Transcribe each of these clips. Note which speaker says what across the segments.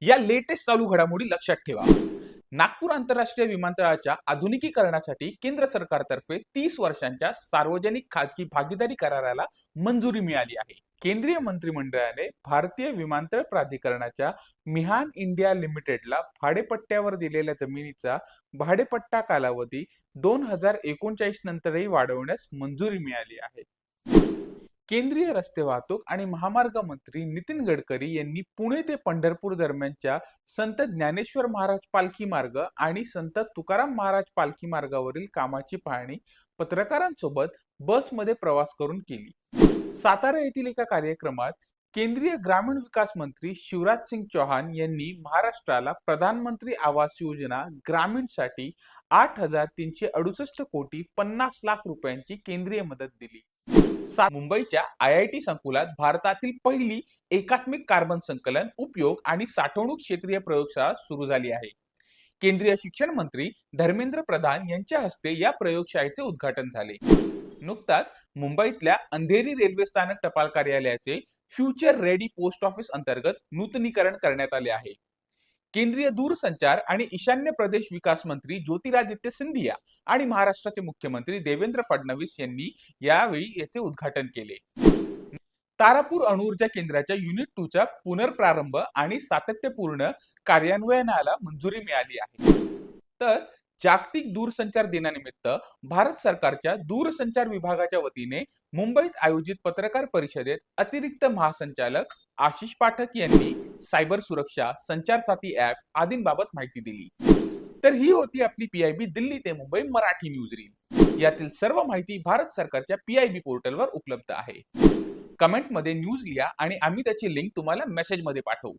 Speaker 1: या लेटेस्ट चालू घडामोडी लक्षात ठेवा. नागपूर आंतरराष्ट्रीय विमानतळाच्या आधुनिकीकरणासाठी केंद्र सरकारतर्फे 30 वर्षांच्या सार्वजनिक खाजगी भागीदारी कराराला मंजुरी मिळाली आहे. केंद्रीय मंत्रिमंडळाने भारतीय विमानतळ प्राधिकरणाच्या मिहान इंडिया लिमिटेडला भाडेपट्ट्यावर दिलेल्या जमिनीचा भाडेपट्टा कालावधी 2039 नंतरही वाढवण्यास मंजुरी मिळाली आहे. केंद्रीय रस्ते वाहतूक आणि महामार्ग मंत्री नितीन गडकरी यांनी पुणे ते पंढरपूर दरम्यानच्या संत ज्ञानेश्वर महाराज पालखी मार्ग आणि संत तुकाराम महाराज पालखी मार्गावरील कामाची पाहणी पत्रकारांसोबत बसमध्ये प्रवास करून केली. सातारा येथील एका कार्यक्रमात केंद्रीय ग्रामीण विकास मंत्री शिवराज सिंग चौहान यांनी महाराष्ट्राला प्रधानमंत्री आवास योजना ग्रामीणसाठी 8,368 कोटी 50 लाख रुपयांची केंद्रीय मदत दिली. मुंबईच्या IIT संकुलात भारतातील पहिली एकात्मिक कार्बन संकलन, उपयोग आणि साठवणूक क्षेत्रीय प्रयोगशाळा सुरू झाली आहे. केंद्रीय शिक्षण मंत्री धर्मेंद्र प्रधान यांच्या हस्ते या प्रयोगशाळेचे उद्घाटन झाले. नुकताच मुंबईतल्या अंधेरी रेल्वे स्थानक टपाल कार्यालयाचे फ्युचर रेडी पोस्ट ऑफिस अंतर्गत नूतनीकरण करण्यात आले आहे. केंद्रीय दूरसंचार आणि ईशान्य प्रदेश विकास मंत्री ज्योतिरादित्य सिंधिया आणि महाराष्ट्राचे मुख्यमंत्री देवेंद्र फडणवीस यांनी यावेळी याचे उद्घाटन केले. तारापूर अणुऊर्जा केंद्राच्या युनिट 2 चा पुनर्प्रारंभ आणि सातत्यपूर्ण कार्यान्वयनाला मंजुरी मिळाली आहे. तर जागतिक दूरसंचार दिनानिमित्त भारत सरकारच्या दूरसंचार विभागाच्या वतीने मुंबईत आयोजित पत्रकार परिषदेत अतिरिक्त महासंचालक आशिष पाठक यांनी सायबर सुरक्षा, संचार साथी ऍप आदींबाबत माहिती दिली. तर ही होती आपली PIB दिल्ली ते मुंबई मराठी न्यूज रील. यातील सर्व माहिती भारत सरकारच्या PIB पोर्टलवर उपलब्ध आहे. कमेंटमध्ये न्यूज लिहा आणि आम्ही त्याची लिंक तुम्हाला मेसेजमध्ये पाठवू.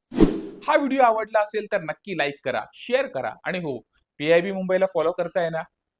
Speaker 1: हा व्हिडिओ आवडला असेल तर नक्की लाईक करा, शेअर करा आणि हो, PIB मुंबईला फॉलो करताय ना.